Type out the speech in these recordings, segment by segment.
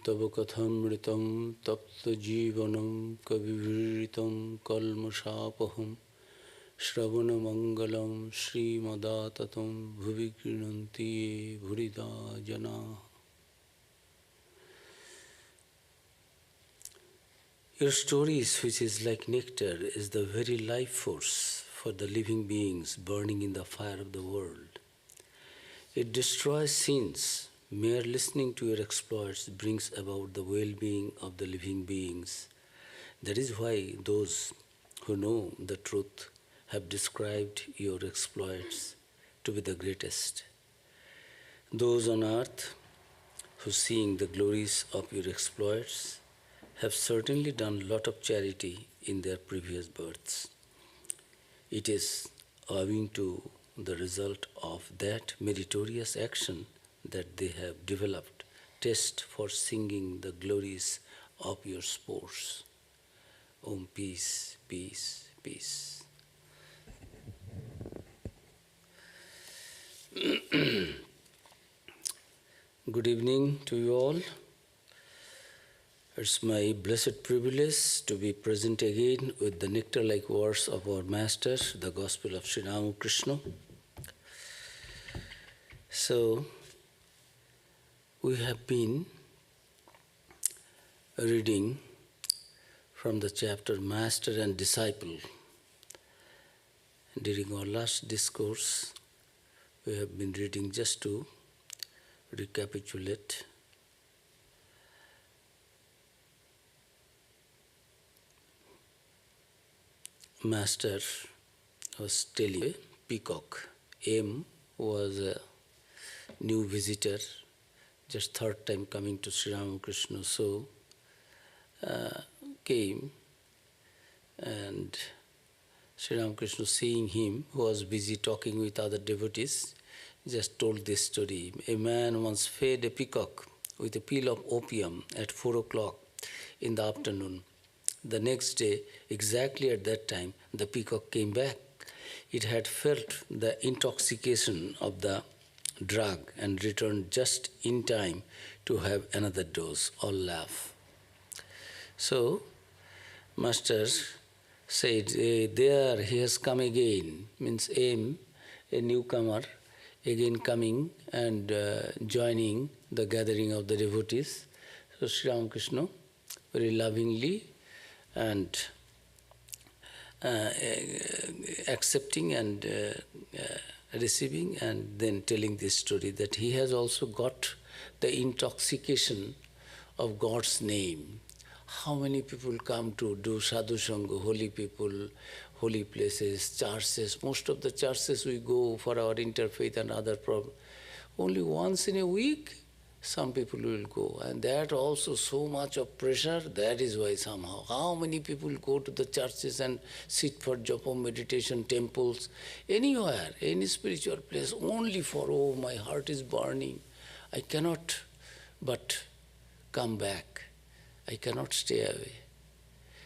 tava kathamritam tapta jivanam kavivritam kalmasapaham Shravana Mangalam Sri Madatatam Bhuvikrinanti Bhurida Jana. Your stories, which is like nectar, is the very life force for the living beings burning in the fire of the world. It destroys sins. Mere listening to your exploits brings about the well-being of the living beings. That is why those who know the truth have described your exploits to be the greatest. Those on earth who seeing the glories of your exploits have certainly done a lot of charity in their previous births. It is owing to the result of that meritorious action that they have developed taste for singing the glories of your spores. Om peace, peace, peace. Good evening to you all. It's my blessed privilege to be present again with the nectar-like words of our Master, the Gospel of Sri Ramakrishna. So, we have been reading from the chapter Master and Disciple. During our last discourse, we have been reading, just to recapitulate, Master was telling a peacock. M was a new visitor, just third time coming to Sri Ramakrishna, so came, and Sri Ramakrishna, seeing him, who was busy talking with other devotees, just told this story. A man once fed a peacock with a pill of opium at 4 o'clock in the afternoon. The next day, exactly at that time, the peacock came back. It had felt the intoxication of the drug and returned just in time to have another dose. All laugh. So, Master said, there he has come again, means M, a newcomer, again coming and joining the gathering of the devotees. So Sri Ramakrishna very lovingly and accepting and receiving, and then telling this story that he has also got the intoxication of God's name. How many people come to do sadhu sangha, holy people, holy places, churches. Most of the churches we go for our interfaith and other problems. Only once in a week, some people will go. And that also so much of pressure, that is why somehow. How many people go to the churches and sit for japa, meditation, temples, anywhere, any spiritual place, only for, oh, my heart is burning. I cannot but come back. I cannot stay away.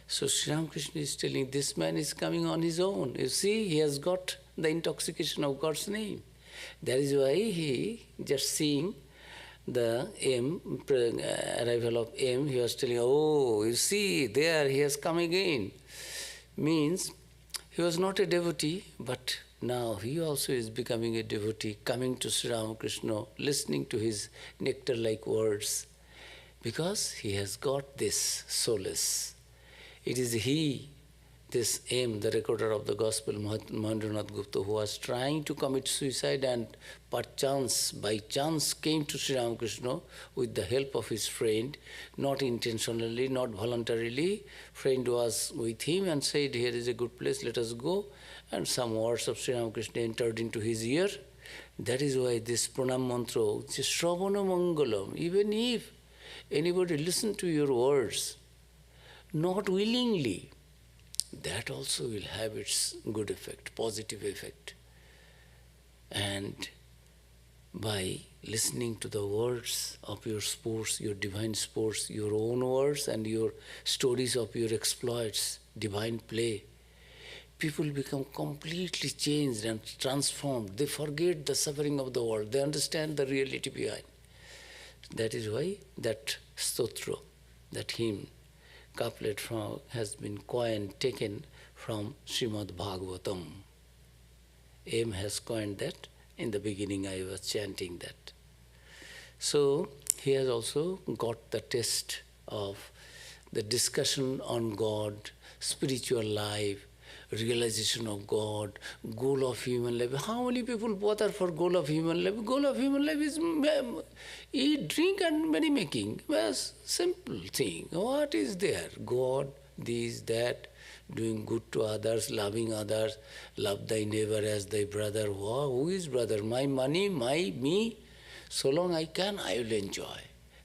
So Sri Ramakrishna is telling, this man is coming on his own. You see, he has got the intoxication of God's name. That is why he, just seeing the arrival of M, he was telling, oh, you see, there he has come again. Means, he was not a devotee, but now he also is becoming a devotee, coming to Sri Ramakrishna, listening to his nectar-like words, because he has got this solace. It is he, this M, the recorder of the Gospel, Mahendranath Gupta, who was trying to commit suicide and perchance, by chance, came to Sri Ramakrishna with the help of his friend, not intentionally, not voluntarily. Friend was with him and said, here is a good place, let us go. And some words of Sri Ramakrishna entered into his ear. That is why this pranam mantra, which is Shravana Mangalam, even if anybody listen to your words, not willingly, that also will have its good effect, positive effect. And by listening to the words of your sports, your divine sports, your own words and your stories of your exploits, divine play, people become completely changed and transformed. They forget the suffering of the world. They understand the reality behind. That is why that stotra, that hymn, couplet from, has been coined, taken from Srimad Bhagavatam. M has coined that. In the beginning I was chanting that. So he has also got the taste of the discussion on God, spiritual life, realization of God, goal of human life. How many people bother for goal of human life? Goal of human life is eat, drink and merrymaking. Well, simple thing. What is there? God, this, that, doing good to others, loving others, love thy neighbor as thy brother. Wow, who is brother? My money, me. So long I can, I will enjoy.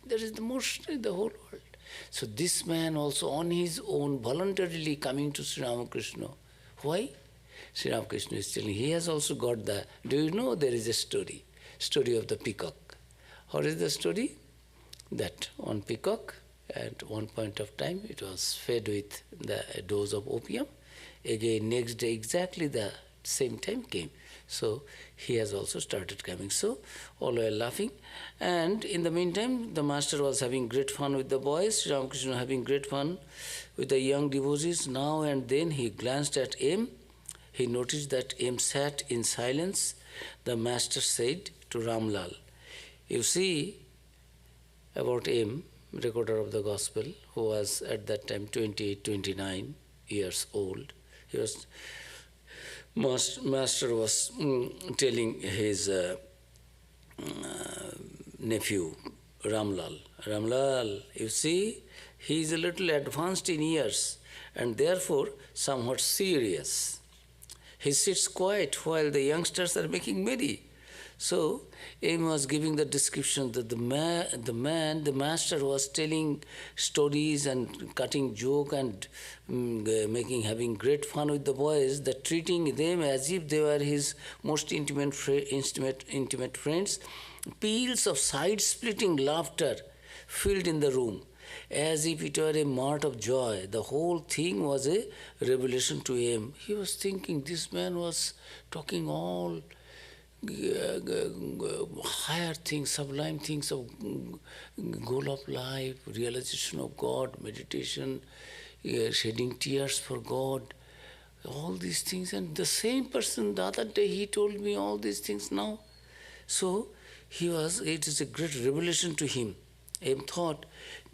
That is the most in the whole world. So this man also on his own voluntarily coming to Sri Ramakrishna. Why? Sri Ramakrishna is telling, he has also got the, do you know there is a story of the peacock. What is the story? That one peacock, at one point of time, it was fed with a dose of opium. Again, next day, exactly the same time came. So he has also started coming. So all were laughing. And in the meantime, the master was having great fun with the boys, Sri Ramakrishna having great fun with the young devotees. Now and then he glanced at M. He noticed that M sat in silence. The master said to Ramlal, you see about M, recorder of the gospel, who was at that time 28, 29 years old. He was Master was telling his nephew, Ramlal, you see, he is a little advanced in years and therefore somewhat serious. He sits quiet while the youngsters are making merry. So, M was giving the description that the master was telling stories and cutting joke and having great fun with the boys, that treating them as if they were his most intimate friends. Peals of side-splitting laughter filled in the room, as if it were a mart of joy. The whole thing was a revelation to him. He was thinking this man was talking all higher things, sublime things of goal of life, realization of God, meditation, shedding tears for God, all these things. And the same person, the other day, he told me all these things now. So it is a great revelation to him. M thought,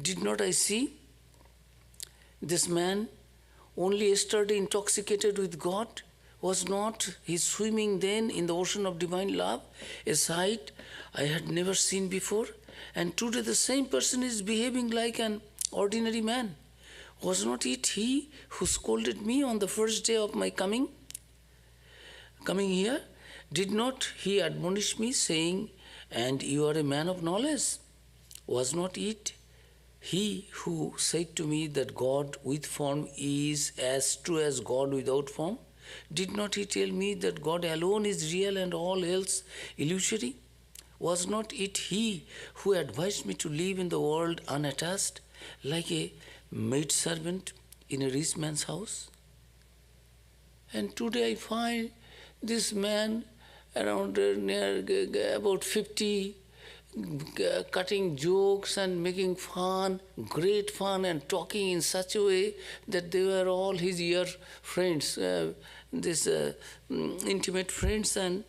did not I see this man only yesterday intoxicated with God? Was not he swimming then in the ocean of divine love, a sight I had never seen before? And today the same person is behaving like an ordinary man. Was not it he who scolded me on the first day of my coming here? Did not he admonish me, saying, and you are a man of knowledge? Was not it he who said to me that God with form is as true as God without form? Did not he tell me that God alone is real and all else illusory? Was not it he who advised me to live in the world unattached, like a maidservant in a rich man's house? And today I find this man around about 50, cutting jokes and making fun, great fun, and talking in such a way that they were all his ear friends, intimate friends, and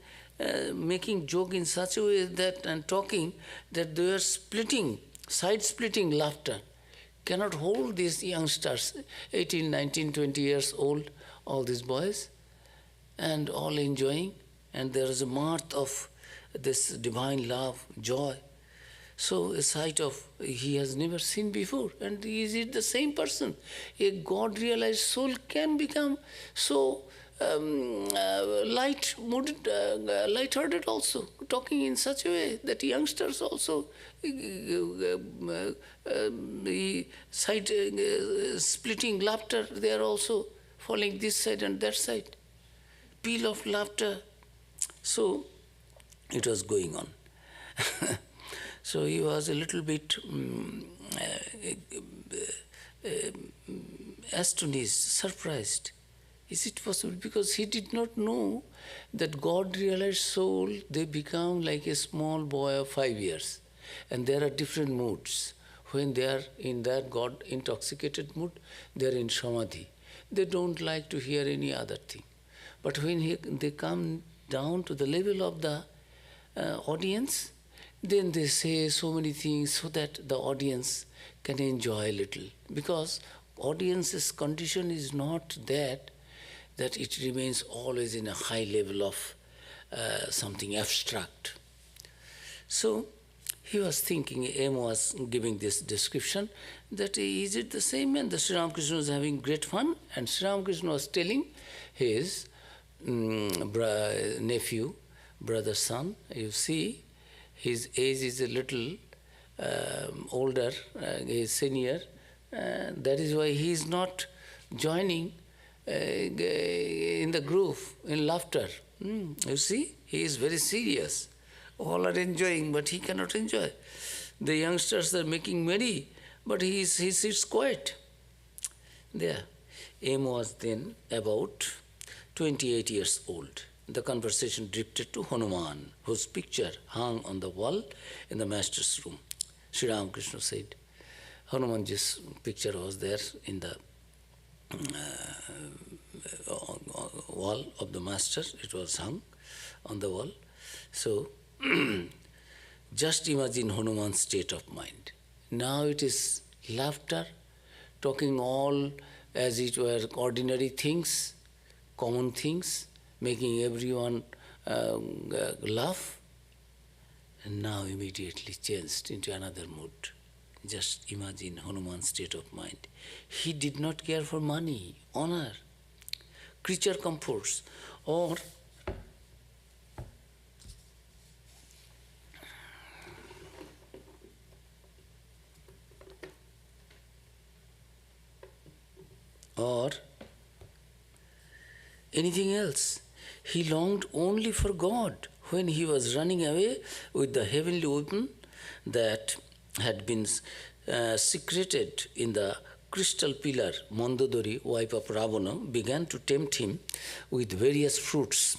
making joke in such a way that, and talking that they were side-splitting laughter. Cannot hold these youngsters, 18, 19, 20 years old, all these boys, and all enjoying. And there is a mirth of this divine love, joy. So a sight of he has never seen before. And is it the same person? A God-realized soul can become so light-hearted also, talking in such a way that youngsters also splitting laughter, they are also falling this side and that side. Peal of laughter. So it was going on. So he was a little bit astonished, surprised. Is it possible? Because he did not know that God-realized soul, they become like a small boy of 5 years. And there are different moods. when they are in that God intoxicated mood, they are in samadhi. They don't like to hear any other thing. But when they come down to the level of the audience, then they say so many things so that the audience can enjoy a little. Because audience's condition is not that it remains always in a high level of something abstract. So he was thinking, M was giving this description, that is it the same man? The Sri Ramakrishna was having great fun, and Sri Ramakrishna was telling his nephew, brother, son, you see, his age is a little older, he is senior, that is why he is not joining in the groove, in laughter. You see, he is very serious. All are enjoying, but he cannot enjoy. The youngsters are making merry, but he sits quiet. There. M was then about 28 years old. The conversation drifted to Hanuman, whose picture hung on the wall in the master's room. Sri Ramakrishna said, Hanumanji's picture was there in the wall of the master. It was hung on the wall. So, just imagine Hanuman's state of mind. Now it is laughter, talking all as it were ordinary things, common things, making everyone laugh, and now immediately changed into another mood. Just imagine Hanuman's state of mind. He did not care for money, honor, creature comforts, or anything else. He longed only for God. When he was running away with the heavenly weapon that had been secreted in the crystal pillar, Mandodari, wife of Ravana, began to tempt him with various fruits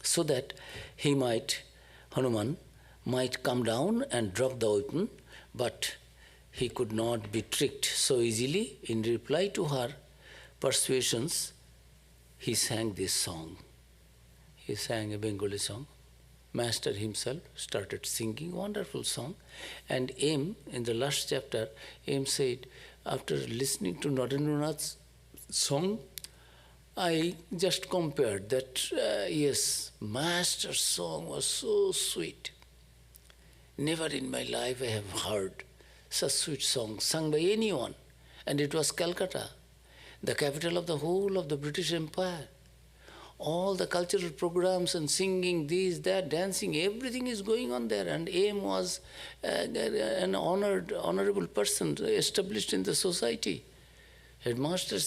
so that Hanuman might come down and drop the weapon, but he could not be tricked so easily. In reply to her persuasions, he sang this song. He sang a Bengali song. Master himself started singing wonderful song. And M, in the last chapter, M said, after listening to Narendranath's song, I just compared that, yes, Master's song was so sweet. Never in my life I have heard such sweet song sung by anyone. And it was Calcutta, the capital of the whole of the British Empire. All the cultural programs and singing, this, that, dancing, everything is going on there. And M was an honorable person established in the society. Headmaster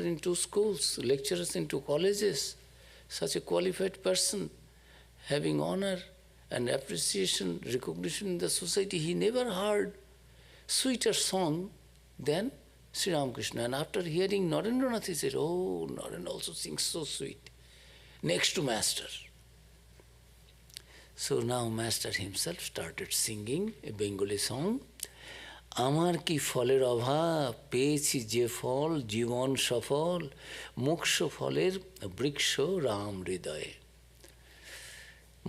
in 2 schools, lecturers in 2 colleges. Such a qualified person, having honor and appreciation, recognition in the society. He never heard sweeter song than Sri Ramakrishna. And after hearing Narendranath, he said, oh, Narendra also sings so sweet, next to Master. So now Master himself started singing a Bengali song. Amar ki pholer abhav, peyechi je phol, জীবন সফল, মোক্ষ ফলের বৃক্ষ রাম হৃদয়ে.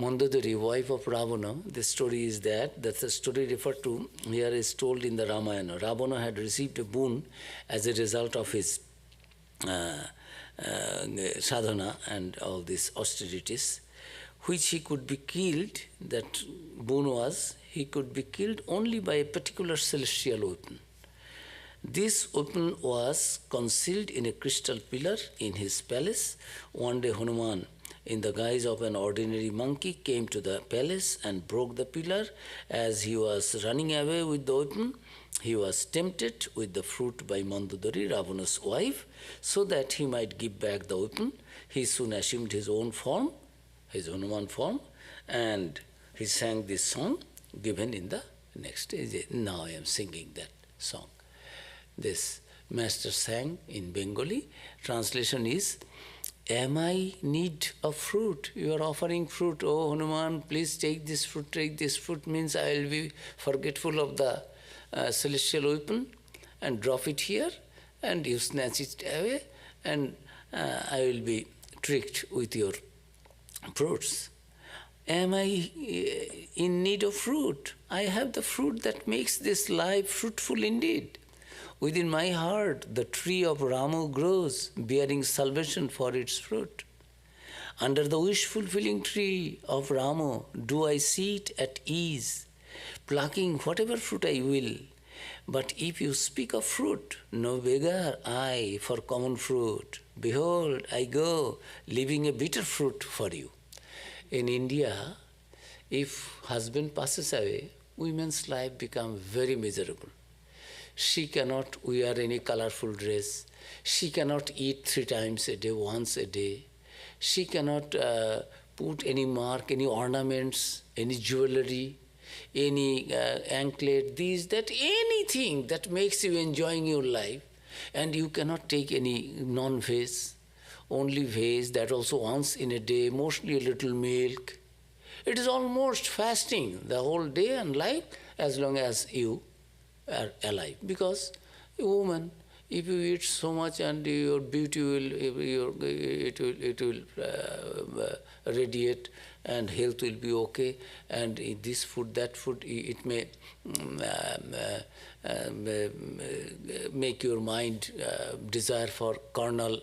Mandodari, wife of Ravana, the story is that the story referred to here is told in the Ramayana. Ravana had received a boon as a result of his sadhana and all these austerities, which he could be killed. That boon was, he could be killed only by a particular celestial weapon. This weapon was concealed in a crystal pillar in his palace. One day Hanuman, in the guise of an ordinary monkey, came to the palace and broke the pillar. As he was running away with the weapon, he was tempted with the fruit by Mandodari, Ravana's wife, so that he might give back the weapon. He soon assumed his own form, his Hanuman form, and he sang this song given in the next stage. Now I am singing that song. This master sang in Bengali. Translation is, am I need of fruit? You are offering fruit. Oh, Hanuman, please take this fruit, means I will be forgetful of the celestial weapon and drop it here, and you snatch it away, and I will be tricked with your fruits. Am I in need of fruit? I have the fruit that makes this life fruitful indeed. Within my heart, the tree of Ramu grows, bearing salvation for its fruit. Under the wish-fulfilling tree of Ramu, do I sit at ease, plucking whatever fruit I will. But if you speak of fruit, no beggar I for common fruit. Behold, I go, leaving a bitter fruit for you. In India, if husband passes away, women's life becomes very miserable. She cannot wear any colorful dress. She cannot eat 3 times a day, once a day. She cannot put any mark, any ornaments, any jewelry, any anklet, this, that, anything that makes you enjoying your life. And you cannot take any non-veg, only veg, that also once in a day, mostly a little milk. It is almost fasting the whole day and life as long as you are alive. Because a woman, if you eat so much and your beauty will radiate and health will be okay, and this food, that food, it may make your mind desire for carnal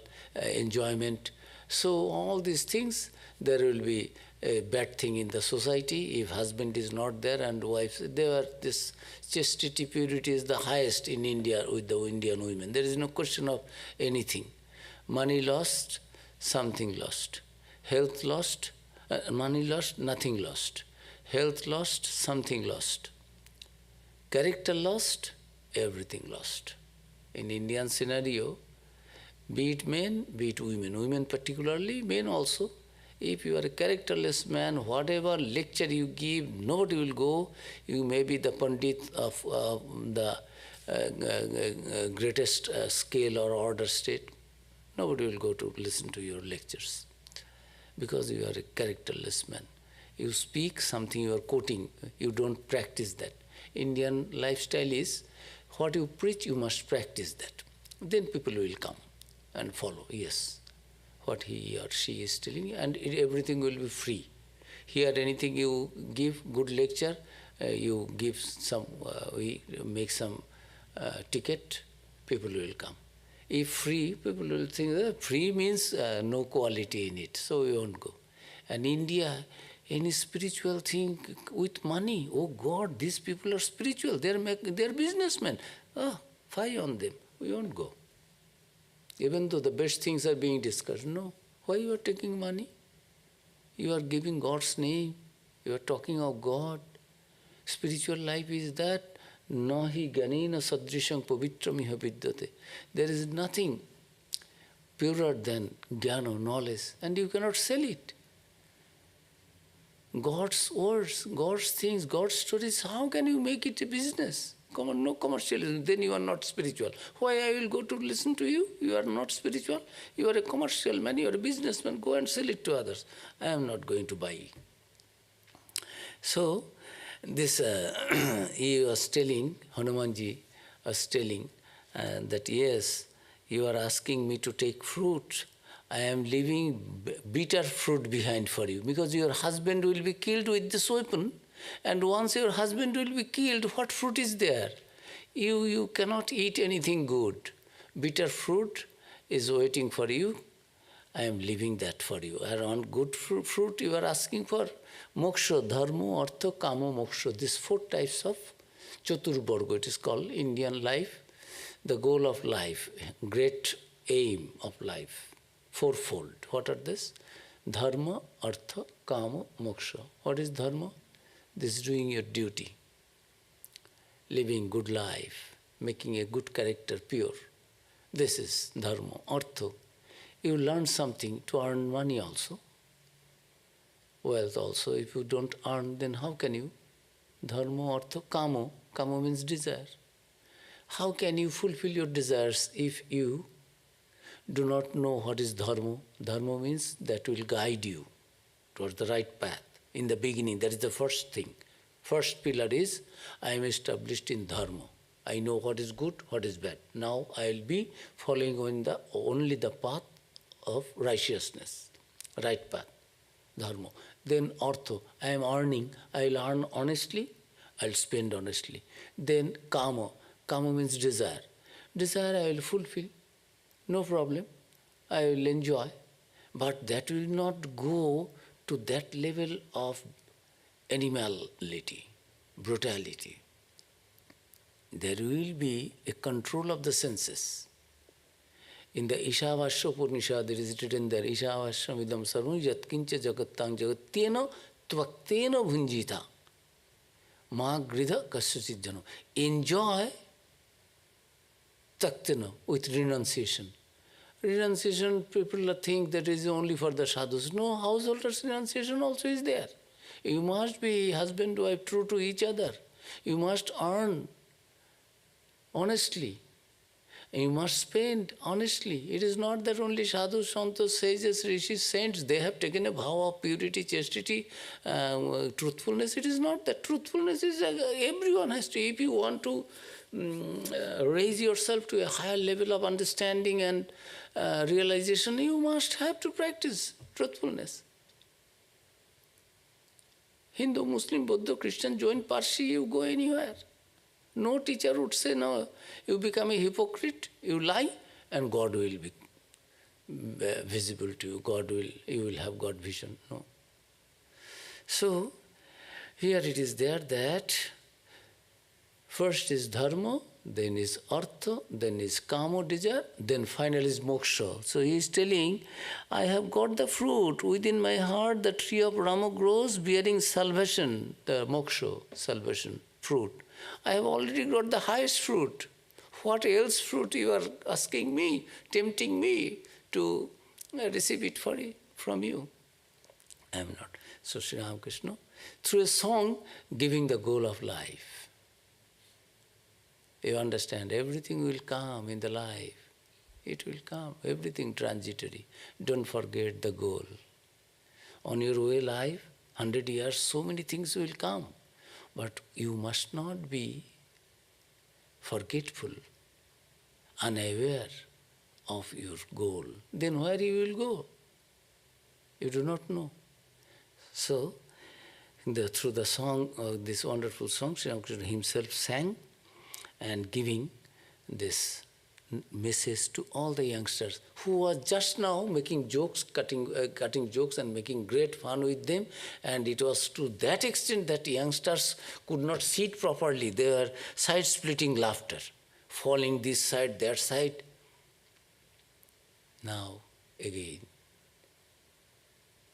enjoyment. So all these things, there will be a bad thing in the society if husband is not there and wife. This chastity, purity is the highest in India with the Indian women. There is no question of anything. Money lost, something lost. Health lost, money lost, nothing lost. Health lost, something lost. Character lost, everything lost. In Indian scenario, be it men, be it women, women particularly, men also. If you are a characterless man, whatever lecture you give, nobody will go. You may be the Pandit of the greatest scale or order state. Nobody will go to listen to your lectures because you are a characterless man. You speak something, you are quoting, you don't practice that. Indian lifestyle is, what you preach, you must practice that. Then people will come and follow, yes, what he or she is telling you, and everything will be free. Here anything you give, good lecture, you give some, we make some ticket, people will come. If free, people will think that free means no quality in it, so we won't go. And India, any spiritual thing with money, oh God, these people are spiritual, they're businessmen. Oh, fie on them, we won't go. Even though the best things are being discussed, no. Why you are taking money? You are giving God's name. You are talking of God. Spiritual life is that. Nahi ganina sadrisham pavitramiha vidyate. There is nothing purer than jnana, knowledge, and you cannot sell it. God's words, God's things, God's stories, how can you make it a business? Come on, no commercialism, then you are not spiritual. Why I will go to listen to you? You are not spiritual. You are a commercial man, you are a businessman, go and sell it to others. I am not going to buy. So, this, he was telling, Hanumanji was telling that yes, you are asking me to take fruit. I am leaving bitter fruit behind for you, because your husband will be killed with this weapon. And once your husband will be killed, what fruit is there? You cannot eat anything good. Bitter fruit is waiting for you. I am leaving that for you. Around good fruit you are asking for. Moksha, dharma, artha, kama, moksha. These 4 types of Chaturvarga, it is called Indian life. The goal of life, great aim of life, 4-fold. What are this? Dharma, artha, kama, moksha. What is dharma? This is doing your duty, living good life, making a good character pure. This is dharma. Artha, you learn something to earn money also. Wealth also, if you don't earn, then how can you? Dharma, artha, kama. Kama means desire. How can you fulfill your desires if you do not know what is dharma? Dharma means that will guide you towards the right path. In the beginning, that is the first thing. First pillar is, I am established in dharma. I know what is good, what is bad. Now I will be following only the path of righteousness, right path, dharma. Then artha, I am earning, I will earn honestly, I will spend honestly. Then kama, kama means desire. Desire I will fulfill, no problem, I will enjoy. But that will not go to that level of animality, brutality. There will be a control of the senses. In the Ishavasya Upanishad, it is written there, Ishavasya vidam sarvam yat kincha jagattang jagatyena tvaktena bhunjita ma gridha kasyachit jano. Enjoy taktena with renunciation. Renunciation, people think that is only for the sadhus. No, householders' renunciation also is there. You must be husband, wife, true to each other. You must earn honestly. You must spend honestly. It is not that only sadhus, santos, sages, rishis, saints, they have taken a vow of purity, chastity, truthfulness. It is not that. Truthfulness is everyone has to. If you want to raise yourself to a higher level of understanding and realization, you must have to practice truthfulness. Hindu, Muslim, Buddha, Christian, Jain, Parsi, you go anywhere. No teacher would say, no, you become a hypocrite, you lie, and God will be visible to you. You will have God vision. No. So, here it is there that first is dharma, then is artha, then is kama, desire, then final is moksha. So he is telling, I have got the fruit within my heart, the tree of Rama grows bearing salvation, the moksha, salvation, fruit. I have already got the highest fruit. What else fruit you are asking me, tempting me to receive it from you? I am not. So Sri Ramakrishna, through a song, giving the goal of life. You understand, everything will come in the life. It will come, everything transitory. Don't forget the goal. On your way life, 100 years, so many things will come. But you must not be forgetful, unaware of your goal. Then where you will go? You do not know. So, through the song, this wonderful song, Sri Ramakrishna himself sang and giving this message to all the youngsters who were just now making jokes, cutting jokes and making great fun with them. And it was to that extent that youngsters could not sit properly. They were side-splitting laughter, falling this side, that side. Now, again,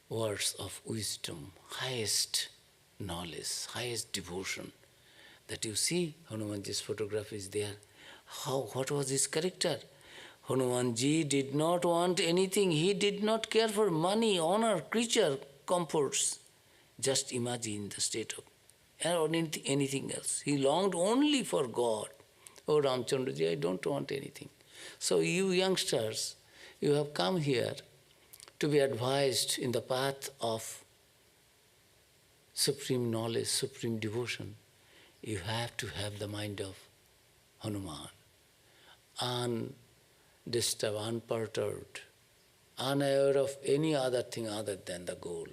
words of wisdom, highest knowledge, highest devotion. That you see, Hanumanji's photograph is there. What was his character? Hanumanji did not want anything. He did not care for money, honor, creature, comforts. Just imagine the state of, or anything else. He longed only for God. Oh Ramchandraji, I don't want anything. So you youngsters, you have come here to be advised in the path of supreme knowledge, supreme devotion. You have to have the mind of Hanuman. Undisturbed, unperturbed, unaware of any other thing other than the goal.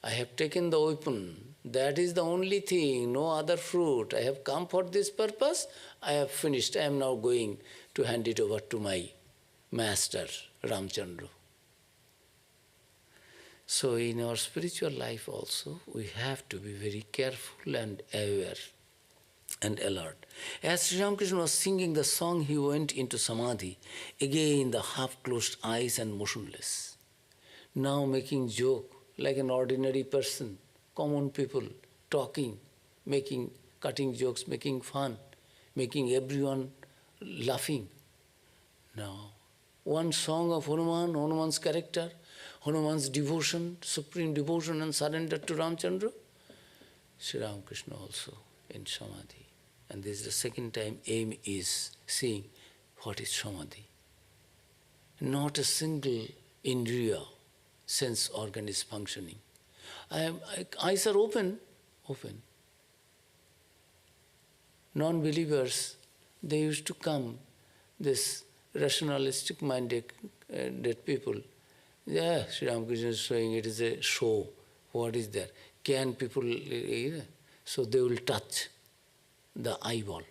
I have taken the weapon. That is the only thing, no other fruit. I have come for this purpose. I have finished. I am now going to hand it over to my master, Ramchandra. So in our spiritual life also, we have to be very careful and aware and alert. As Sri Ramakrishna was singing the song, he went into samadhi. Again, the half-closed eyes and motionless. Now making joke like an ordinary person, common people, talking, cutting jokes, making fun, making everyone laughing. Now, one song of Hanuman, Hanuman's character, Hanuman's devotion, supreme devotion and surrender to Ramchandra. Sri Ramakrishna also in samadhi. And this is the second time aim is seeing what is samadhi. Not a single indriya, sense organ is functioning. Eyes are open. Non-believers they used to come, this rationalistic minded that people, yeah, Sri Ramakrishna is showing it is a show. What is there? Can people, so they will touch the eyeball.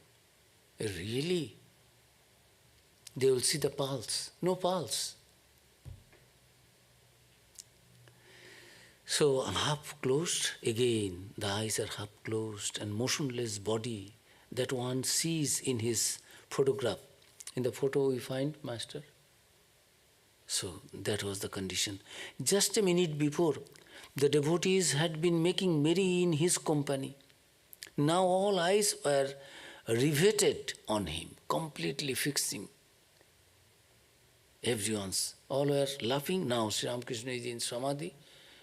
Really? They will see the pulse. No pulse. So half closed, again the eyes are half closed and motionless body that one sees in his photograph. In the photo we find Master. So that was the condition. Just a minute before, the devotees had been making merry in his company. Now all eyes were riveted on him, completely fixing. All were laughing. Now Sri Ramakrishna is in Samadhi.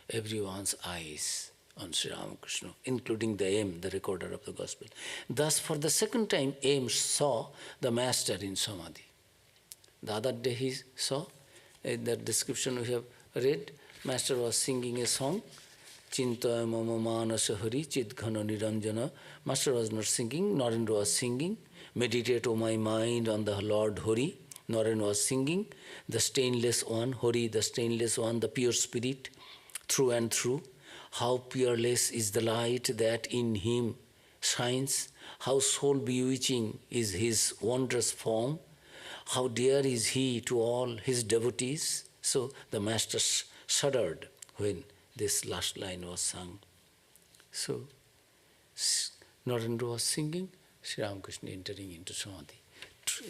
Everyone's eyes on Sri Ramakrishna, including the M, the recorder of the Gospel. Thus, for the second time, M saw the Master in Samadhi. The other day he saw, in the description we have read, Master was singing a song, Chintaya mama manasa hari chidghana niranjana. Master was not singing, Narendra was singing. Meditate, O my mind, on the Lord Hari. Narendra was singing. The stainless one, Hari, the stainless one, the pure spirit, through and through. How peerless is the light that in him shines. How soul bewitching is his wondrous form. How dear is he to all his devotees. So the Master shuddered when this last line was sung. So Narendra was singing, Sri Ramakrishna entering into Samadhi.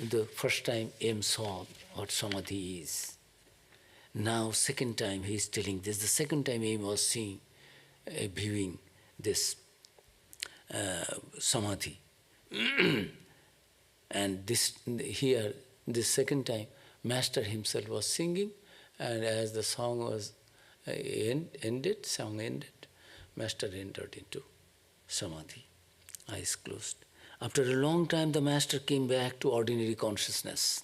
The first time M saw what Samadhi is. Now second time he is telling this. The second time M was seeing, viewing this Samadhi. And this second time, Master himself was singing, and as the song was song ended, Master entered into Samadhi, eyes closed. After a long time, the Master came back to ordinary consciousness.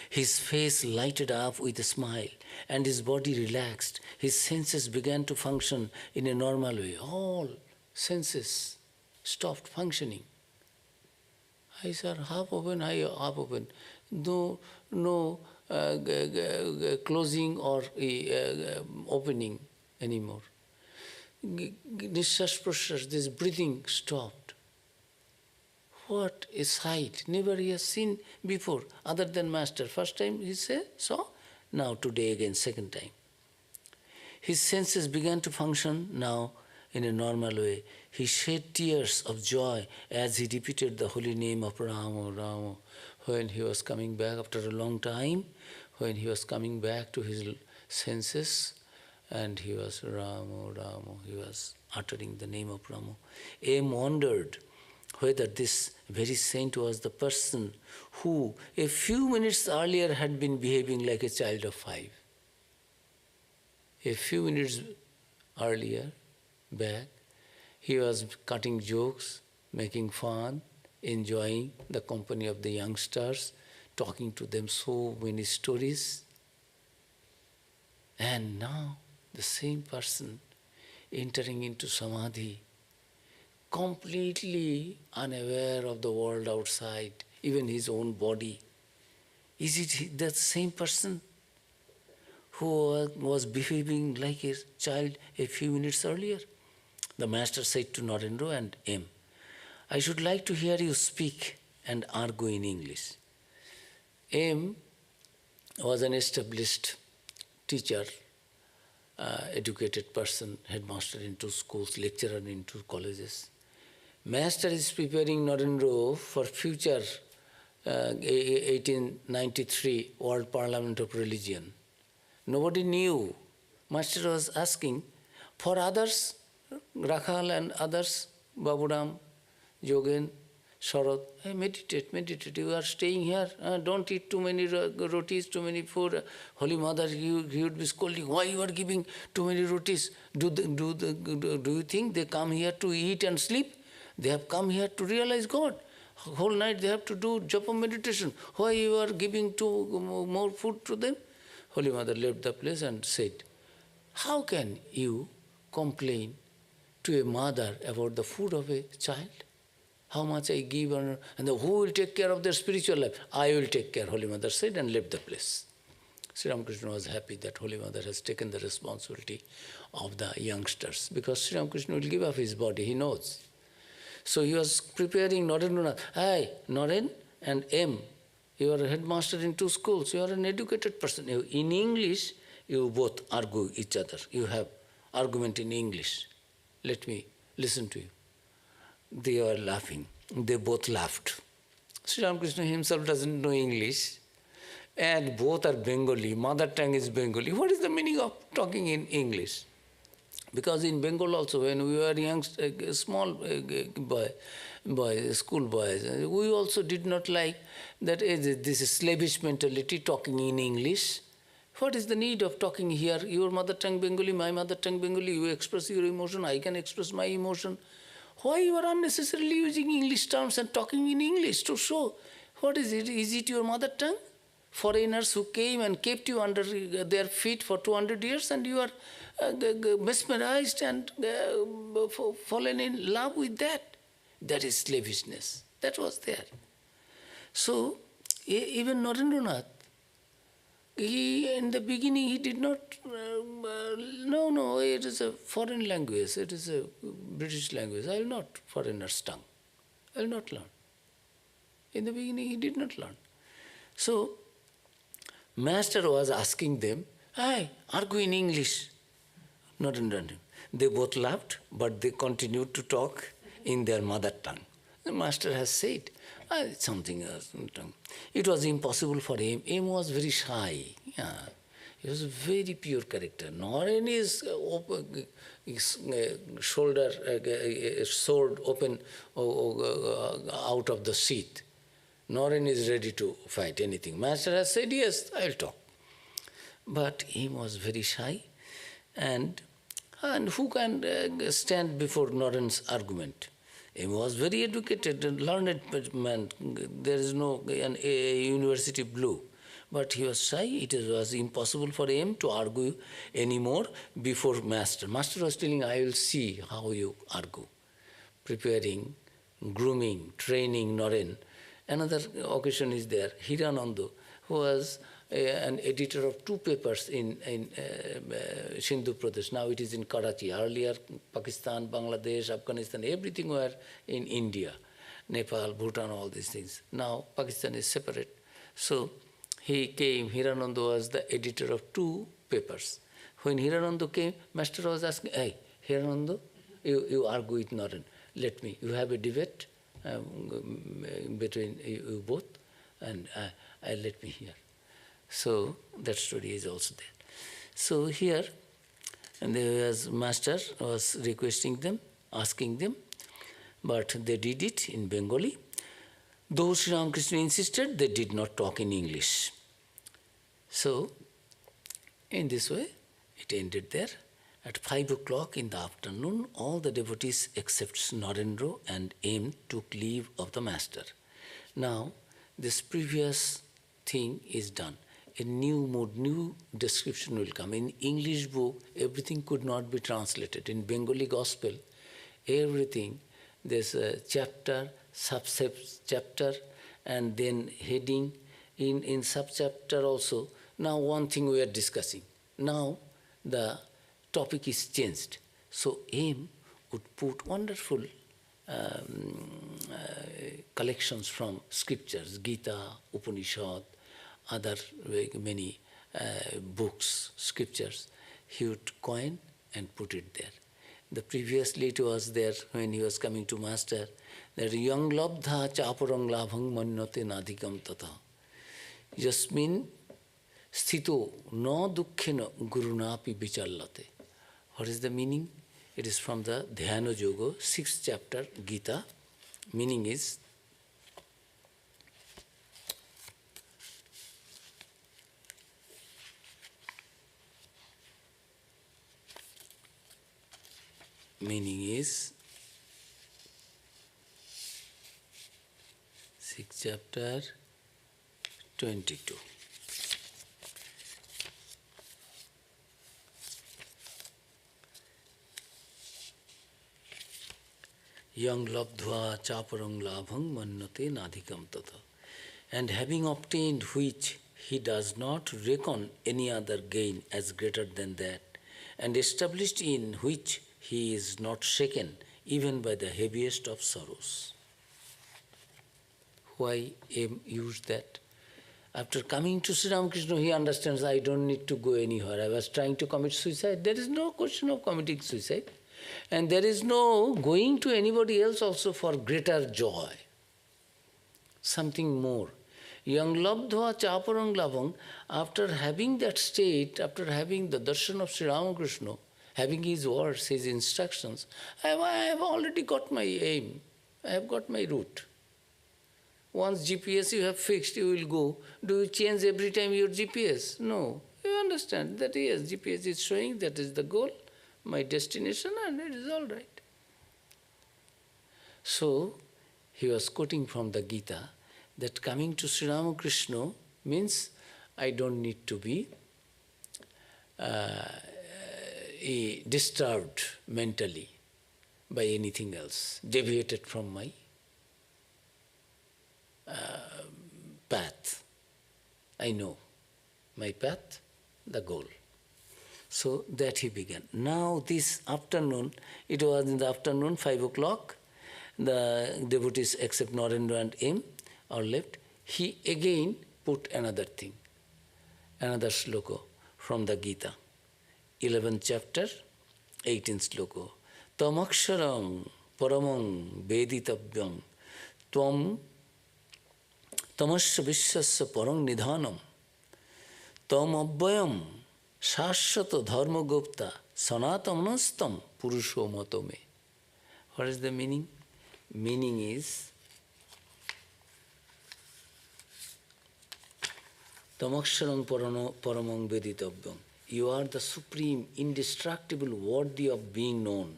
His face lighted up with a smile, and his body relaxed. His senses began to function in a normal way. All senses stopped functioning. Eyes are half open, half open. No closing or opening anymore. Nishas prashas, this breathing stopped. What a sight! Never he has seen before, other than Master. First time he saw, now today again, second time. His senses began to function now in a normal way. He shed tears of joy as he repeated the holy name of Rama, Rama. When he was coming back after a long time, when he was coming back to his senses, and he was Rama, Rama, he was uttering the name of Rama. M wondered whether this very saint was the person who a few minutes earlier had been behaving like a child of 5. A few minutes earlier, back, he was cutting jokes, making fun, enjoying the company of the youngsters, talking to them so many stories. And now, the same person entering into Samadhi, completely unaware of the world outside, even his own body. Is it the same person who was behaving like a child a few minutes earlier? The Master said to Narendra and M, I should like to hear you speak and argue in English. M was an established teacher, educated person, headmaster into schools, lecturer into colleges. Master is preparing Narendra for future 1893 World Parliament of Religion. Nobody knew. Master was asking for others, Rakhal and others, Baburam, Jogen, Sharad, hey, meditate. You are staying here. Don't eat too many rotis, too many food. Holy Mother, he would be scolding. Why you are giving too many rotis? Do you think they come here to eat and sleep? They have come here to realize God. Whole night they have to do japa meditation. Why you are giving more food to them? Holy Mother left the place and said, how can you complain to a mother about the food of a child? how much I give, and who will take care of their spiritual life? I will take care, Holy Mother said, and left the place. Sri Ramakrishna was happy that Holy Mother has taken the responsibility of the youngsters, because Sri Ramakrishna will give up his body, he knows. So he was preparing Narendranath. Hi, Naren and M, you are a headmaster in 2 schools, you are an educated person. In English, you both argue each other. You have argument in English. Let me listen to you. They were laughing. They both laughed. Sri Ramakrishna himself doesn't know English, and both are Bengali. Mother tongue is Bengali. What is the meaning of talking in English? Because in Bengal also, when we were young, small boy, school boys, we also did not like that this is slavish mentality, talking in English. What is the need of talking here? Your mother tongue Bengali, my mother tongue Bengali, you express your emotion, I can express my emotion. Why you are unnecessarily using English terms and talking in English to show? What is it? Is it your mother tongue? Foreigners who came and kept you under their feet for 200 years, and you are mesmerized and fallen in love with that. That is slavishness. That was there. So, even Narendranath, in the beginning he did not, no, it is a foreign language, it is a British language, I will not, foreigner's tongue, I will not learn. In the beginning he did not learn. So, Master was asking them, "Hey, argue in English." Narendranath. They both laughed, but they continued to talk in their mother tongue. The Master has said, something else. It was impossible for him. Him was very shy. Yeah. He was a very pure character. Naren is shoulder, sword open out of the sheath. Naren is ready to fight anything. Master has said, yes, I will talk. But he was very shy, and who can stand before Naren's argument? He was very educated and learned man. There is no a university blue. But he was shy. It was impossible for him to argue anymore before Master. Master was telling, I will see how you argue. Preparing, grooming, training Naren. Another occasion is there. Hirananda, who was an editor of 2 papers in Sindhu Pradesh. Now it is in Karachi. Earlier, Pakistan, Bangladesh, Afghanistan, everything were in India. Nepal, Bhutan, all these things. Now Pakistan is separate. So he came, Hirananda was the editor of 2 papers. When Hirananda came, Master was asking, hey, Hirananda, you argue with Naren. Let me, you have a debate between you both, and let me hear. So that story is also there. So here, and there was Master was requesting them, asking them, but they did it in Bengali. Though Sri Ramakrishna insisted, they did not talk in English. So, in this way, it ended there. At 5 o'clock in the afternoon, all the devotees except Narendra and M took leave of the Master. Now, this previous thing is done. A new mode, new description will come. In English book, everything could not be translated. In Bengali Gospel, everything, there's a chapter, sub-chapter, and then heading. In sub-chapter also, now one thing we are discussing. Now the topic is changed. So M would put wonderful collections from scriptures, Gita, Upanishad, other many books, scriptures. He would coin and put it there. The previously it was there when he was coming to Master, that yang labdha chaparang labhang mannate nadikam tata. Yasmin sthito no dukkhena gurunapi vichallate. What is the meaning? It is from the Dhyana Yoga, 6th chapter, Gita. Meaning is, sixth chapter, 22. yang labdhva chaparang labhang mannate nadhikam tata. And having obtained which he does not reckon any other gain as greater than that, and established in which he is not shaken even by the heaviest of sorrows. Why M used that? After coming to Sri Ramakrishna, he understands, I don't need to go anywhere. I was trying to commit suicide. There is no question of committing suicide. And there is no going to anybody else also for greater joy. Something more. Yang labdhva chaparang labhang, after having that state, after having the darshan of Sri Ramakrishna, having his words, his instructions, I have already got my aim. I have got my route. Once GPS you have fixed, you will go. Do you change every time your GPS? No. You understand that yes, GPS is showing that is the goal, my destination, and it is all right. So, he was quoting from the Gita that coming to Sri Ramakrishna means I don't need to be disturbed mentally by anything else, deviated from my path. I know my path, the goal. So that he began. Now this afternoon, it was in the afternoon, 5 o'clock, the devotees except Narendra and M are left. He again put another thing, another sloka from the Gita, 11th chapter, 18th sloka. Tamaksharam paramang veditavyam tvam tamasya vishasya parang nidhanam tam abhyam shashvata dharma gupta sanatamanastam purusho matome. What is the meaning? Meaning is Tamaksharam paramang veditavyam. You are the supreme, indestructible, worthy of being known.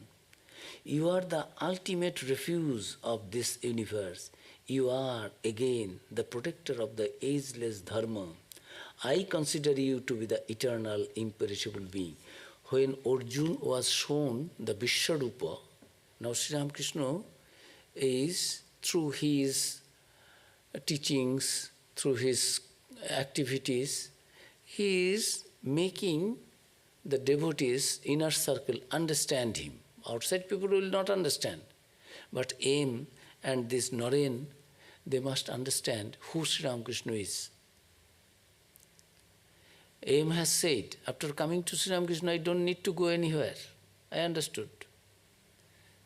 You are the ultimate refuge of this universe. You are, again, the protector of the ageless dharma. I consider you to be the eternal, imperishable being. When Arjuna was shown the Vishwarupa, now Sri Ramakrishna is, through his teachings, through his activities, he is making the devotees, inner circle, understand him. Outside people will not understand. But M and this Naren, they must understand who Sri Ramakrishna is. M has said, after coming to Sri Ramakrishna, I don't need to go anywhere. I understood.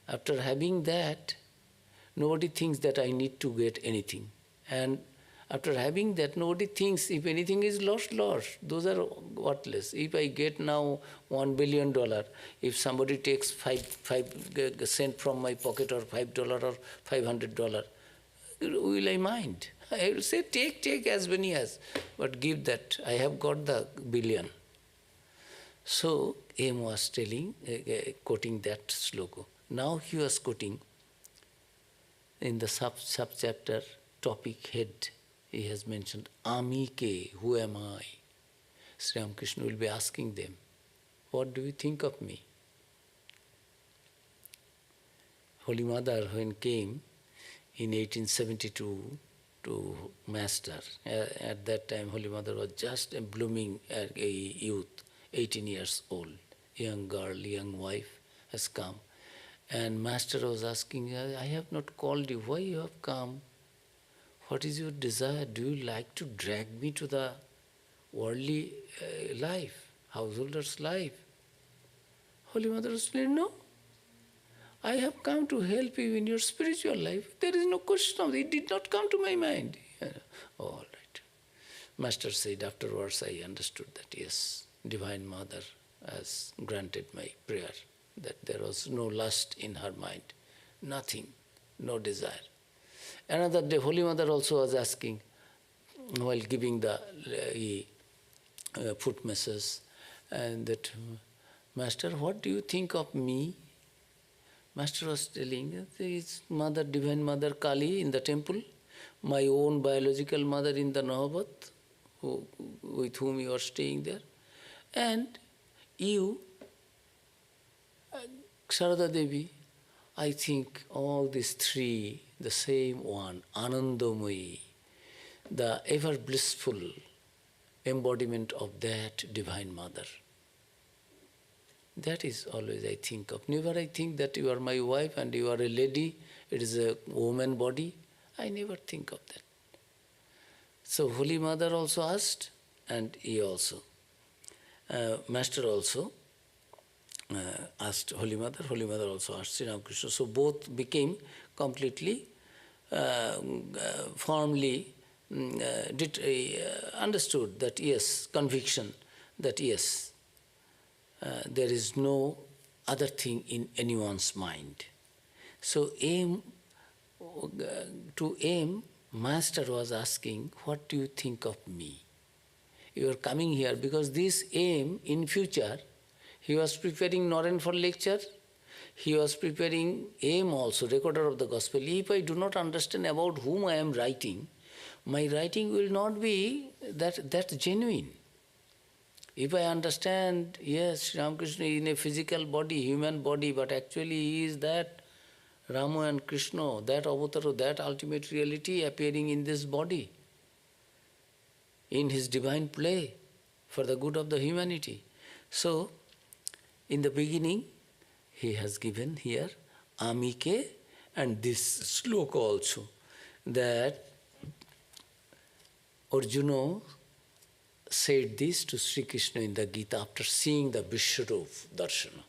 After having that, nobody thinks that I need to get anything. And after having that, nobody thinks if anything is lost, lost. Those are worthless. If I get now $1 billion, if somebody takes 5 cents from my pocket or $5 or $500, will I mind? I will say, take as many as, but give that. I have got the billion. So M was telling, quoting that sloka. Now he was quoting in the sub-chapter topic head. He has mentioned, Ami ke, who am I? Sri Ramakrishna will be asking them, what do you think of me? Holy Mother, when came in 1872 to Master, at that time Holy Mother was just a blooming a youth, 18 years old, young girl, young wife has come. And Master was asking, I have not called you, why you have come? What is your desire? Do you like to drag me to the worldly life, householder's life? Holy Mother was saying, no. I have come to help you in your spiritual life. There is no question of it. It did not come to my mind. All right. Master said, afterwards I understood that, yes, Divine Mother has granted my prayer, that there was no lust in her mind, nothing, no desire. Another day, Holy Mother also was asking, while giving the foot message, and that, Master, what do you think of me? Master was telling, his mother, Divine Mother Kali in the temple, my own biological mother in the Nahabat, with whom you are staying there, and you, Sharada Devi, I think all these three, the same one, Anandamayi, the ever blissful embodiment of that Divine Mother. That is always I think of. Never I think that you are my wife and you are a lady, it is a woman body. I never think of that. So Holy Mother also asked, and he also, Master also asked Holy Mother also asked Sri Ramakrishna. So both became completely, firmly understood that yes, conviction that yes, there is no other thing in anyone's mind. So to aim, Master was asking, what do you think of me? You are coming here because this aim in future, he was preparing Naren for lecture, he was preparing aim also, recorder of the gospel. If I do not understand about whom I am writing, my writing will not be that genuine. If I understand, yes, Sri Ramakrishna is in a physical body, human body, but actually he is that Rama and Krishna, that avatar, that ultimate reality appearing in this body, in his divine play, for the good of the humanity. So, in the beginning, he has given here Amike and this sloka also, that Arjuna said this to Sri Krishna in the Gita after seeing the Vishwarup Darshana.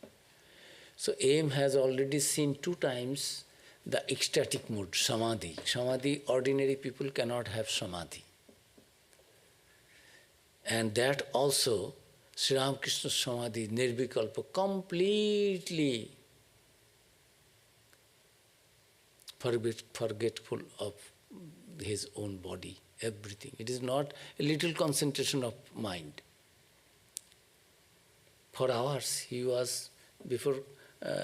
So aim has already seen 2 times the ecstatic mood, Samadhi. Samadhi, ordinary people cannot have Samadhi. And that also, Sri Ramakrishna's Samadhi, Nirvikalpa, completely forgetful of his own body, everything. It is not a little concentration of mind. For hours he was, before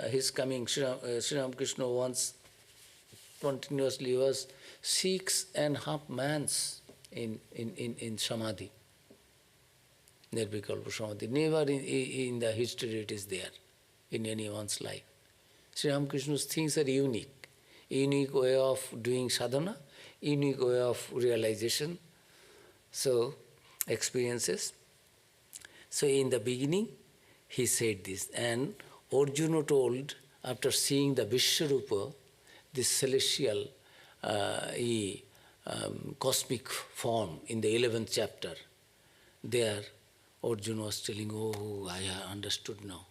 his coming, Sri Ramakrishna once continuously was 6.5 months in Samadhi. Nirvikalpa Samadhi. Never in the history it is there in anyone's life. Sri Ramakrishna's things are unique. Unique way of doing sadhana, unique way of realization. So, experiences. So in the beginning, he said this. And Arjuna told, after seeing the Vishwarupa, this celestial, cosmic form in the 11th chapter, there Arjuna was telling, oh, I have understood now.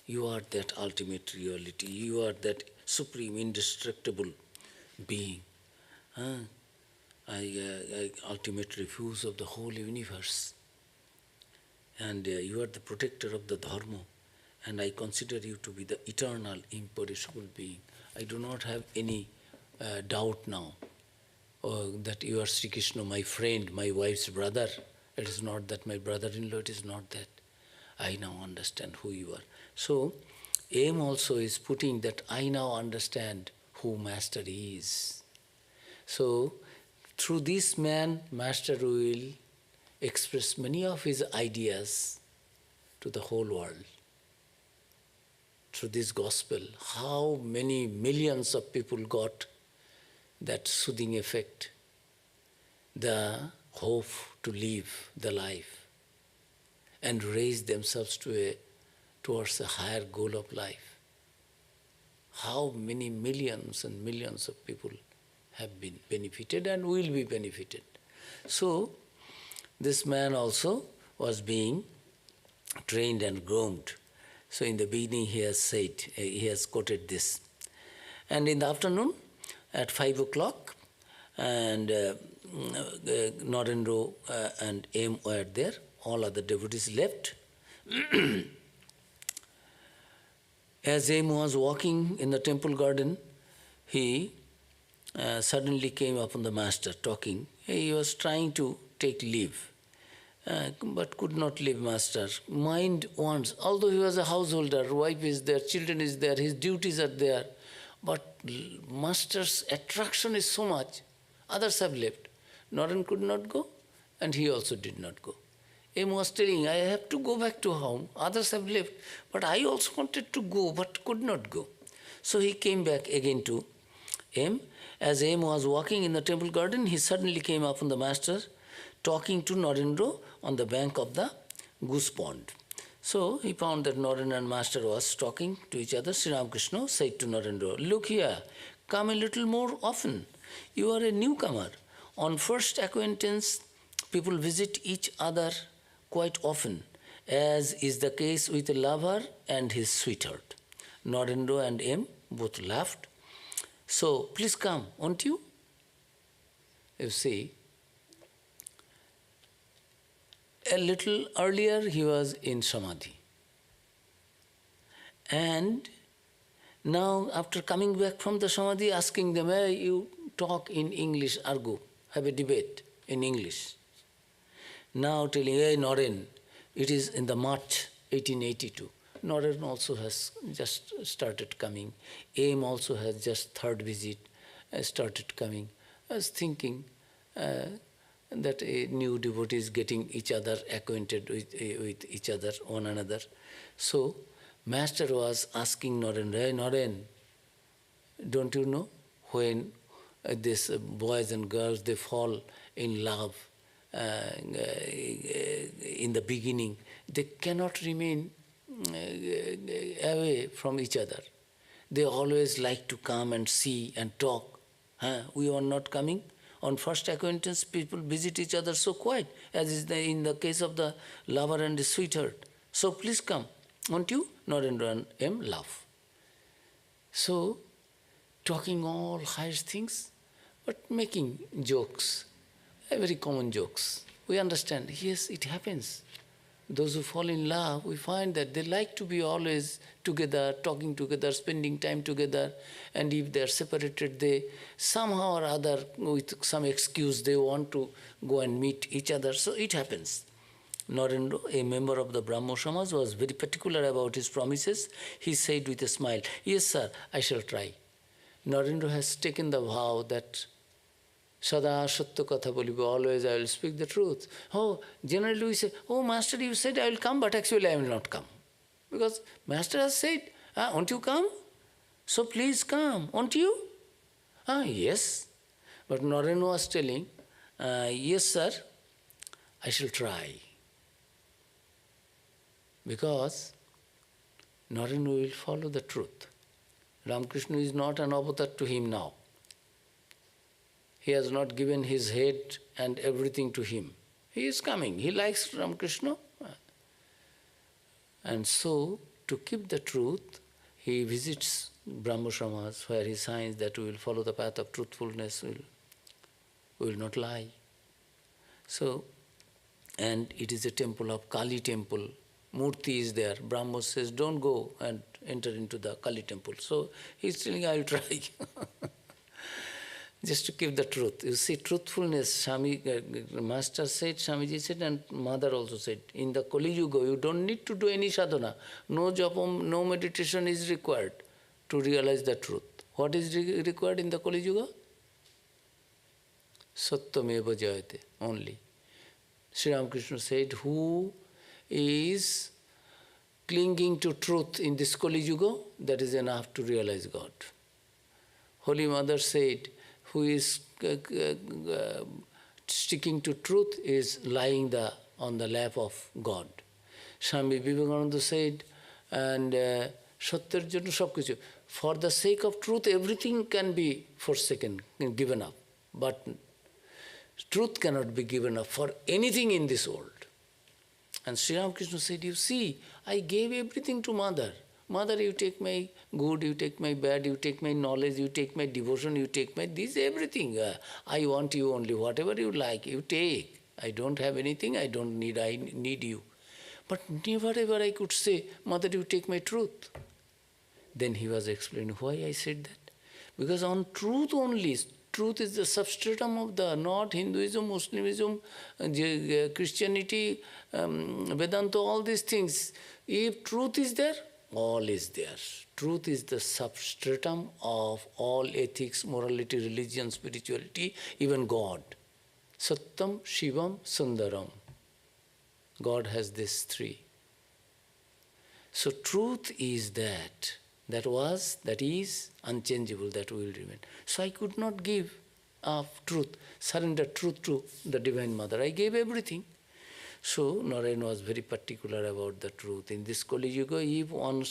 You are that ultimate reality. You are that supreme, indestructible being. I ultimate refuge of the whole universe. And you are the protector of the dharma. And I consider you to be the eternal, imperishable being. I do not have any doubt now that you are Sri Krishna, my friend, my wife's brother. It is not that my brother-in-law, it is not that. I now understand who you are. So, aim also is putting that I now understand who Master is. So, through this man, Master will express many of his ideas to the whole world. Through this gospel, how many millions of people got that soothing effect, the hope to live the life and raise themselves towards a higher goal of life. How many millions and millions of people have been benefited and will be benefited. So, this man also was being trained and groomed. So in the beginning he has said, he has quoted this. And in the afternoon, at 5 o'clock, and Narendra and M were there, all other devotees left. As M was walking in the temple garden, he suddenly came upon the Master talking. He was trying to take leave, but could not leave Master. Mind wants, although he was a householder, wife is there, children is there, his duties are there, but Master's attraction is so much, others have left. Naren could not go, and he also did not go. M was telling, I have to go back to home, others have left, but I also wanted to go, but could not go. So he came back again to M. As M was walking in the temple garden, he suddenly came upon the master talking to Narendra on the bank of the goose pond. So he found that Narendra and master was talking to each other. Sri Ramakrishna said to Narendra, "Look here, come a little more often. You are a newcomer. On first acquaintance, people visit each other quite often, as is the case with a lover and his sweetheart." Narendra and M both laughed. "So, please come, won't you?" You see, a little earlier he was in Samadhi. And now, after coming back from the Samadhi, asking them, "Hey, you talk in English, argue, have a debate in English." Now telling, "Hey, Naren, it is in the March 1882. Naren also has just started coming. Aim also has just third visit started coming." I was thinking that a new devotee is getting each other acquainted with each other, one another. So, Master was asking Naren, "Hey, Naren, don't you know when these boys and girls, they fall in love in the beginning, they cannot remain away from each other. They always like to come and see and talk. We are not coming. On first acquaintance, people visit each other so quiet, as is in the case of the lover and the sweetheart. So please come, won't you?" Narendra and M laugh. So, talking all higher things, but making jokes, very common jokes. We understand, yes, it happens. Those who fall in love, we find that they like to be always together, talking together, spending time together, and if they are separated, they somehow or other, with some excuse, they want to go and meet each other. So it happens. Narendra, a member of the Brahmo Samaj, was very particular about his promises. He said with a smile, "Yes, sir, I shall try." Narendra has taken the vow that Sada Satya Katha Bolibo, always I will speak the truth. Oh, generally we say, "Oh, Master, you said I will come, but actually I will not come." Because Master has said, "Won't you come? So please come, won't you?" Yes. But Narendra was telling, "Yes, sir, I shall try." Because Narendra will follow the truth. Ramakrishna is not an avatar to him now. He has not given his head and everything to him. He is coming. He likes Ramakrishna. And so, to keep the truth, he visits Brahmo Samaj, where he signs that we will follow the path of truthfulness, we will not lie. So, and it is a temple of Kali temple. Murti is there. Brahmo says, "Don't go and enter into the Kali temple." So, he is telling, "I will try." Just to keep the truth. You see, truthfulness, Master said, Swamiji said, and Mother also said, in the Kali Yuga, you don't need to do any sadhana. No japam, no meditation is required to realize the truth. What is required in the Kali Yuga? Satyameva jayate, only. Sri Ramakrishna said, who is clinging to truth in this Kali Yuga, that is enough to realize God. Holy Mother said, who is sticking to truth is lying on the lap of God. Swami Vivekananda said, and Satyar Janna Sabkichu, for the sake of truth, everything can be forsaken, given up. But truth cannot be given up for anything in this world. And Sri Ramakrishna said, you see, I gave everything to Mother. Mother, you take my good, you take my bad, you take my knowledge, you take my devotion, you take my this, everything. I want you only. Whatever you like, you take. I don't have anything, I don't need, I need you. But never ever I could say, Mother, you take my truth. Then he was explaining why I said that. Because on truth only, truth is the substratum of the, not Hinduism, Muslimism, Christianity, Vedanta, all these things. If truth is there, all is there. Truth is the substratum of all ethics, morality, religion, spirituality, even God. Satyam, Shivam, Sundaram. God has these three. So truth is that that was, that is, unchangeable, that will remain. So I could not give up truth, surrender truth to the Divine Mother. I gave everything. So Narayan was very particular about the truth. In this Kali Yuga, if one